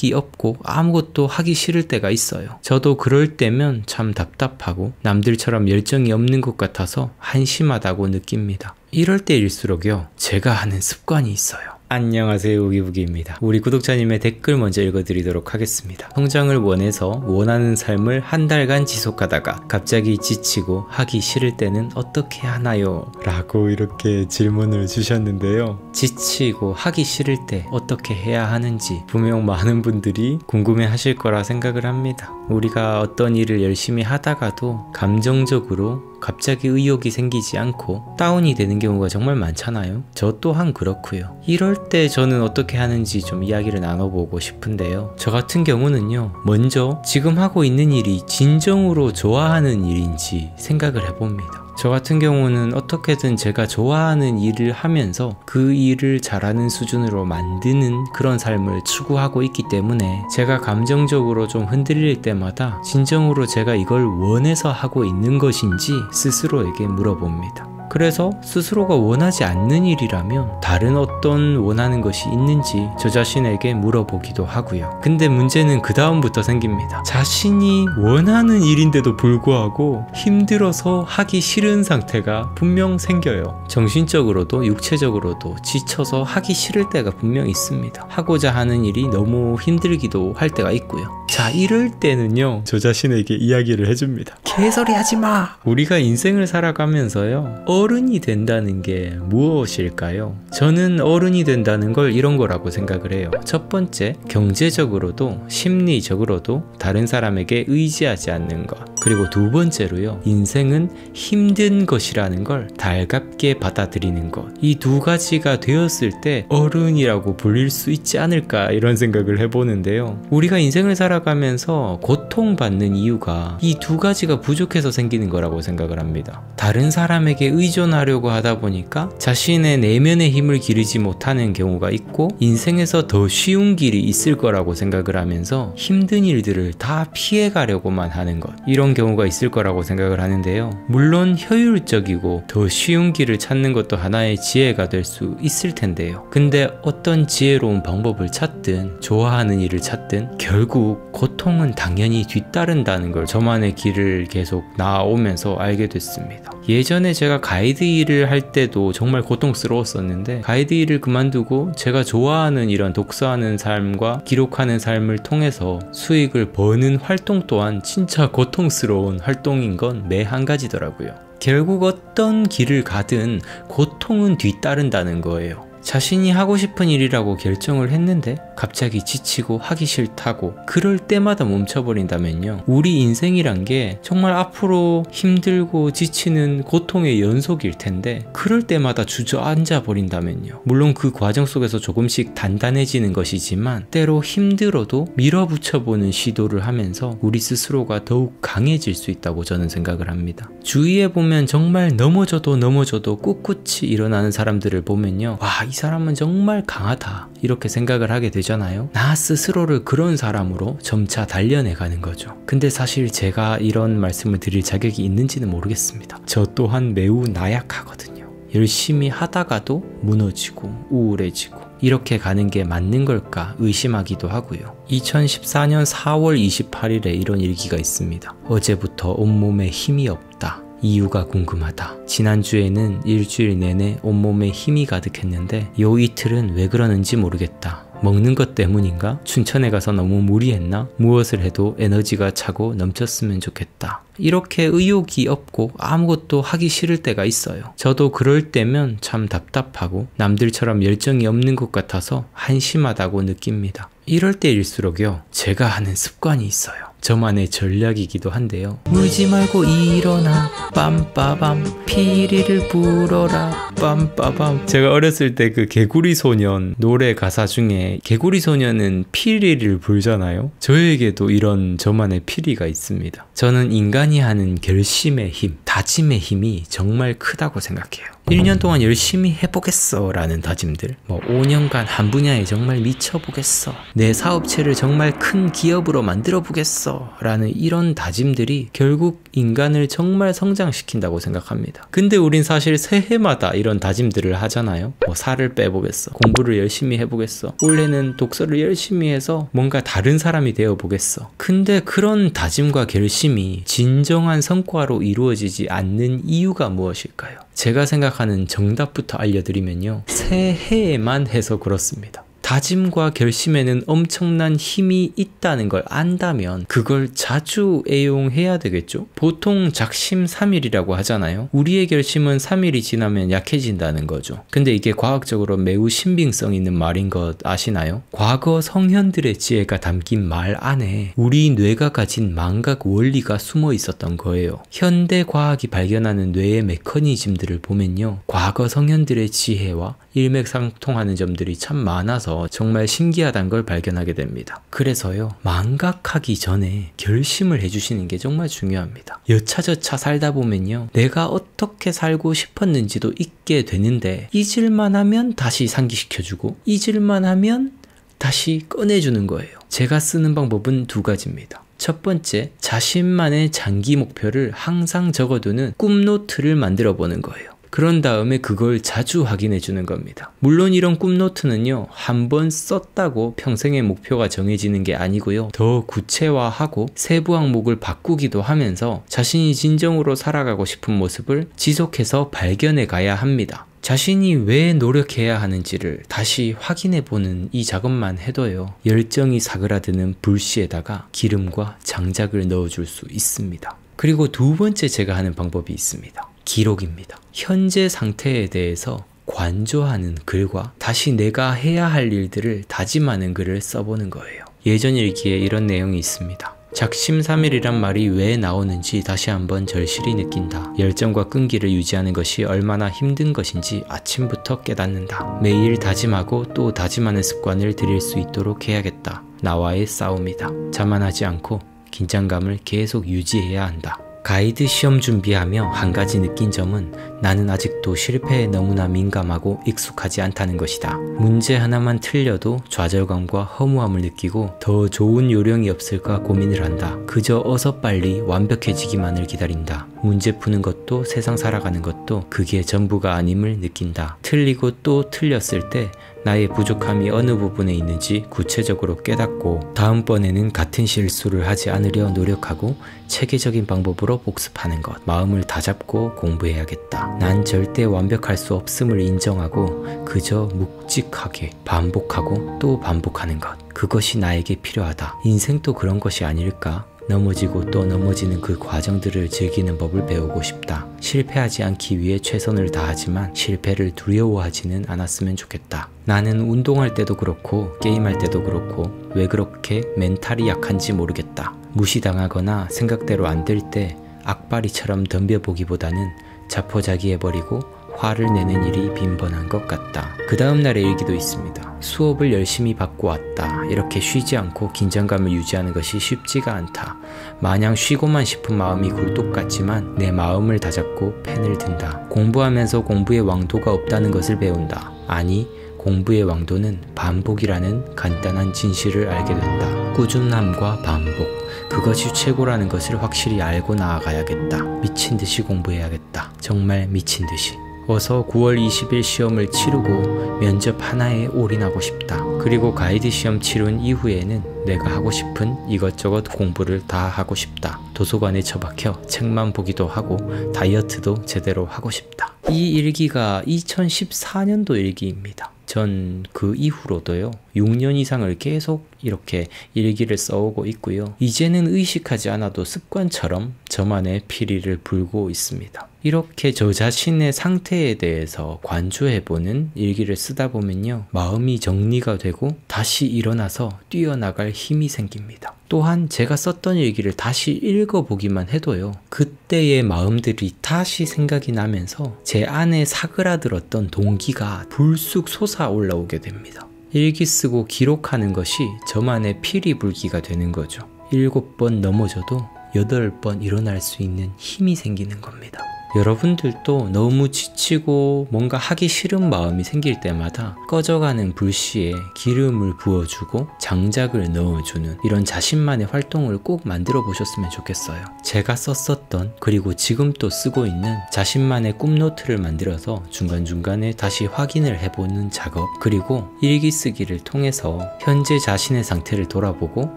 의욕이 없고 아무것도 하기 싫을 때가 있어요. 저도 그럴 때면 참 답답하고 남들처럼 열정이 없는 것 같아서 한심하다고 느낍니다. 이럴 때일수록요, 제가 하는 습관이 있어요. 안녕하세요, 우기부기입니다. 우리 구독자님의 댓글 먼저 읽어드리도록 하겠습니다. 성장을 원해서 원하는 삶을 한 달간 지속하다가 갑자기 지치고 하기 싫을 때는 어떻게 하나요? 라고 이렇게 질문을 주셨는데요. 지치고 하기 싫을 때 어떻게 해야 하는지 분명 많은 분들이 궁금해 하실 거라 생각을 합니다. 우리가 어떤 일을 열심히 하다가도 감정적으로 갑자기 의욕이 생기지 않고 다운이 되는 경우가 정말 많잖아요. 저 또한 그렇고요. 이럴 때 저는 어떻게 하는지 좀 이야기를 나눠보고 싶은데요. 저 같은 경우는요, 먼저 지금 하고 있는 일이 진정으로 좋아하는 일인지 생각을 해봅니다. 저 같은 경우는 어떻게든 제가 좋아하는 일을 하면서 그 일을 잘하는 수준으로 만드는 그런 삶을 추구하고 있기 때문에 제가 감정적으로 좀 흔들릴 때마다 진정으로 제가 이걸 원해서 하고 있는 것인지 스스로에게 물어봅니다. 그래서 스스로가 원하지 않는 일이라면 다른 어떤 원하는 것이 있는지 저 자신에게 물어보기도 하고요. 근데 문제는 그 다음부터 생깁니다. 자신이 원하는 일인데도 불구하고 힘들어서 하기 싫은 상태가 분명 생겨요. 정신적으로도 육체적으로도 지쳐서 하기 싫을 때가 분명 있습니다. 하고자 하는 일이 너무 힘들기도 할 때가 있고요. 자, 이럴 때는요, 저 자신에게 이야기를 해줍니다. 개소리 하지 마! 우리가 인생을 살아가면서요, 어른이 된다는 게 무엇일까요? 저는 어른이 된다는 걸 이런 거라고 생각을 해요. 첫 번째, 경제적으로도 심리적으로도 다른 사람에게 의지하지 않는 것. 그리고 두 번째로요, 인생은 힘든 것이라는 걸 달갑게 받아들이는 것. 이 두 가지가 되었을 때 어른이라고 불릴 수 있지 않을까, 이런 생각을 해보는데요. 우리가 인생을 살아가면서 고통받는 이유가 이 두 가지가 부족해서 생기는 거라고 생각을 합니다. 다른 사람에게 의존하려고 하다 보니까 자신의 내면의 힘을 기르지 못하는 경우가 있고, 인생에서 더 쉬운 길이 있을 거라고 생각을 하면서 힘든 일들을 다 피해가려고만 하는 것, 이런 경우가 있을 거라고 생각을 하는데요. 물론 효율적이고 더 쉬운 길을 찾는 것도 하나의 지혜가 될 수 있을 텐데요. 근데 어떤 지혜로운 방법을 찾든 좋아하는 일을 찾든 결국 고통은 당연히 뒤따른다는 걸 저만의 길을 계속 나아오면서 알게 됐습니다. 예전에 제가 가이드 일을 할 때도 정말 고통스러웠었는데, 가이드 일을 그만두고 제가 좋아하는 이런 독서하는 삶과 기록하는 삶을 통해서 수익을 버는 활동 또한 진짜 고통스러운 활동인 건 매 한 가지더라고요. 결국 어떤 길을 가든 고통은 뒤따른다는 거예요. 자신이 하고 싶은 일이라고 결정을 했는데 갑자기 지치고 하기 싫다고 그럴 때마다 멈춰버린다면요, 우리 인생이란 게 정말 앞으로 힘들고 지치는 고통의 연속일 텐데, 그럴 때마다 주저앉아 버린다면요, 물론 그 과정 속에서 조금씩 단단해지는 것이지만 때로 힘들어도 밀어붙여보는 시도를 하면서 우리 스스로가 더욱 강해질 수 있다고 저는 생각을 합니다. 주위에 보면 정말 넘어져도 꿋꿋이 일어나는 사람들을 보면요, 와, 이 사람은 정말 강하다, 이렇게 생각을 하게 되잖아요. 나 스스로를 그런 사람으로 점차 단련해가는 거죠. 근데 사실 제가 이런 말씀을 드릴 자격이 있는지는 모르겠습니다. 저 또한 매우 나약하거든요. 열심히 하다가도 무너지고 우울해지고 이렇게 가는 게 맞는 걸까 의심하기도 하고요. 2014년 4월 28일에 이런 일기가 있습니다. 어제부터 온몸에 힘이 없다. 이유가 궁금하다. 지난주에는 일주일 내내 온몸에 힘이 가득했는데 요 이틀은 왜 그러는지 모르겠다. 먹는 것 때문인가? 춘천에 가서 너무 무리했나? 무엇을 해도 에너지가 차고 넘쳤으면 좋겠다. 이렇게 의욕이 없고 아무것도 하기 싫을 때가 있어요. 저도 그럴 때면 참 답답하고 남들처럼 열정이 없는 것 같아서 한심하다고 느낍니다. 이럴 때일수록요, 제가 하는 습관이 있어요. 저만의 전략이기도 한데요. 울지 말고 일어나 빰빠밤 피리를 불어라 빰빠밤. 제가 어렸을 때 그 개구리 소년 노래 가사 중에 개구리 소년은 피리를 불잖아요. 저에게도 이런 저만의 피리가 있습니다. 저는 인간이 하는 결심의 힘, 다짐의 힘이 정말 크다고 생각해요. 1년 동안 열심히 해보겠어 라는 다짐들, 5년간 한 분야에 정말 미쳐보겠어, 내 사업체를 정말 큰 기업으로 만들어 보겠어 라는 이런 다짐들이 결국 인간을 정말 성장시킨다고 생각합니다. 근데 우린 사실 새해마다 이런 다짐들을 하잖아요. 살을 빼보겠어, 공부를 열심히 해보겠어, 올해는 독서를 열심히 해서 뭔가 다른 사람이 되어보겠어. 근데 그런 다짐과 결심이 진정한 성과로 이루어지지 않는 이유가 무엇일까요? 제가 생각하는 정답부터 알려드리면요, 새해에만 해서 그렇습니다. 다짐과 결심에는 엄청난 힘이 있다는 걸 안다면 그걸 자주 애용해야 되겠죠? 보통 작심삼일이라고 하잖아요. 우리의 결심은 3일이 지나면 약해진다는 거죠. 근데 이게 과학적으로 매우 신빙성 있는 말인 것 아시나요? 과거 성현들의 지혜가 담긴 말 안에 우리 뇌가 가진 망각 원리가 숨어 있었던 거예요. 현대 과학이 발견하는 뇌의 메커니즘들을 보면요, 과거 성현들의 지혜와 일맥상통하는 점들이 참 많아서 정말 신기하다는 걸 발견하게 됩니다. 그래서요, 망각하기 전에 결심을 해주시는 게 정말 중요합니다. 여차저차 살다 보면요, 내가 어떻게 살고 싶었는지도 잊게 되는데 잊을만 하면 다시 상기시켜주고 잊을만 하면 다시 꺼내주는 거예요. 제가 쓰는 방법은 2가지입니다. 첫 번째, 자신만의 장기 목표를 항상 적어두는 꿈노트를 만들어 보는 거예요. 그런 다음에 그걸 자주 확인해 주는 겁니다. 물론 이런 꿈노트는요, 한번 썼다고 평생의 목표가 정해지는 게 아니고요, 더 구체화하고 세부 항목을 바꾸기도 하면서 자신이 진정으로 살아가고 싶은 모습을 지속해서 발견해 가야 합니다. 자신이 왜 노력해야 하는지를 다시 확인해보는 이 작업만 해도요, 열정이 사그라드는 불씨에다가 기름과 장작을 넣어줄 수 있습니다. 그리고 2번째 제가 하는 방법이 있습니다. 기록입니다. 현재 상태에 대해서 관조하는 글과 다시 내가 해야 할 일들을 다짐하는 글을 써보는 거예요. 예전 일기에 이런 내용이 있습니다. 작심삼일이란 말이 왜 나오는지 다시 한번 절실히 느낀다. 열정과 끈기를 유지하는 것이 얼마나 힘든 것인지 아침부터 깨닫는다. 매일 다짐하고 또 다짐하는 습관을 들일 수 있도록 해야겠다. 나와의 싸움이다. 자만하지 않고 긴장감을 계속 유지해야 한다. 가이드 시험 준비하며 한 가지 느낀 점은 나는 아직도 실패에 너무나 민감하고 익숙하지 않다는 것이다. 문제 하나만 틀려도 좌절감과 허무함을 느끼고 더 좋은 요령이 없을까 고민을 한다. 그저 어서 빨리 완벽해지기만을 기다린다. 문제 푸는 것도 세상 살아가는 것도 그게 전부가 아님을 느낀다. 틀리고 또 틀렸을 때 나의 부족함이 어느 부분에 있는지 구체적으로 깨닫고 다음번에는 같은 실수를 하지 않으려 노력하고 체계적인 방법으로 복습하는 것. 마음을 다잡고 공부해야겠다. 난 절대 완벽할 수 없음을 인정하고 그저 묵직하게 반복하고 또 반복하는 것. 그것이 나에게 필요하다. 인생도 그런 것이 아닐까? 넘어지고 또 넘어지는 그 과정들을 즐기는 법을 배우고 싶다. 실패하지 않기 위해 최선을 다하지만 실패를 두려워하지는 않았으면 좋겠다. 나는 운동할 때도 그렇고 게임할 때도 그렇고 왜 그렇게 멘탈이 약한지 모르겠다. 무시당하거나 생각대로 안 될 때 악바리처럼 덤벼보기보다는 자포자기해버리고 화를 내는 일이 빈번한 것 같다. 그 다음 날의 일기도 있습니다. 수업을 열심히 받고 왔다. 이렇게 쉬지 않고 긴장감을 유지하는 것이 쉽지가 않다. 마냥 쉬고만 싶은 마음이 굴뚝 같지만 내 마음을 다잡고 펜을 든다. 공부하면서 공부의 왕도가 없다는 것을 배운다. 아니, 공부의 왕도는 반복이라는 간단한 진실을 알게 된다. 꾸준함과 반복, 그것이 최고라는 것을 확실히 알고 나아가야겠다. 미친듯이 공부해야겠다. 정말 미친듯이. 어서 9월 20일 시험을 치르고 면접 하나에 올인하고 싶다. 그리고 가이드 시험 치른 이후에는 내가 하고 싶은 이것저것 공부를 다 하고 싶다. 도서관에 처박혀 책만 보기도 하고 다이어트도 제대로 하고 싶다. 이 일기가 2014년도 일기입니다. 전 그 이후로도요, 6년 이상을 계속 이렇게 일기를 써오고 있고요. 이제는 의식하지 않아도 습관처럼 저만의 피리를 불고 있습니다. 이렇게 저 자신의 상태에 대해서 관조해보는 일기를 쓰다 보면요, 마음이 정리가 되고 다시 일어나서 뛰어나갈 힘이 생깁니다. 또한 제가 썼던 일기를 다시 읽어보기만 해도요, 그때의 마음들이 다시 생각이 나면서 제 안에 사그라들었던 동기가 불쑥 솟아올라오게 됩니다. 일기 쓰고 기록하는 것이 저만의 피리불기가 되는 거죠. 7번 넘어져도 8번 일어날 수 있는 힘이 생기는 겁니다. 여러분들도 너무 지치고 뭔가 하기 싫은 마음이 생길 때마다 꺼져가는 불씨에 기름을 부어주고 장작을 넣어주는 이런 자신만의 활동을 꼭 만들어 보셨으면 좋겠어요. 제가 썼었던 그리고 지금 또 쓰고 있는 자신만의 꿈노트를 만들어서 중간중간에 다시 확인을 해보는 작업, 그리고 일기 쓰기를 통해서 현재 자신의 상태를 돌아보고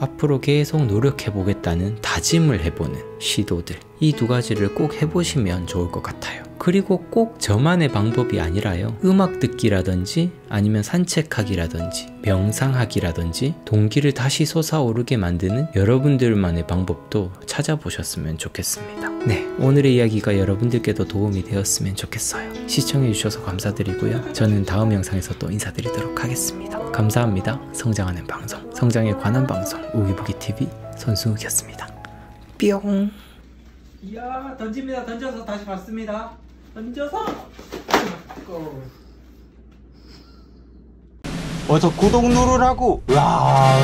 앞으로 계속 노력해보겠다는 다짐을 해보는 시도들, 이 두 가지를 꼭 해보시면 좋을 것 같아요. 그리고 꼭 저만의 방법이 아니라요, 음악 듣기라든지 아니면 산책하기라든지 명상하기라든지 동기를 다시 솟아오르게 만드는 여러분들만의 방법도 찾아보셨으면 좋겠습니다. 네, 오늘의 이야기가 여러분들께도 도움이 되었으면 좋겠어요. 시청해주셔서 감사드리고요. 저는 다음 영상에서 또 인사드리도록 하겠습니다. 감사합니다. 성장하는 방송, 성장에 관한 방송 우기부기TV 손승욱이었습니다. 뿅. 이야, 던집니다. 던져서 다시 받습니다. 던져서. 어서 구독 누르라고. 와.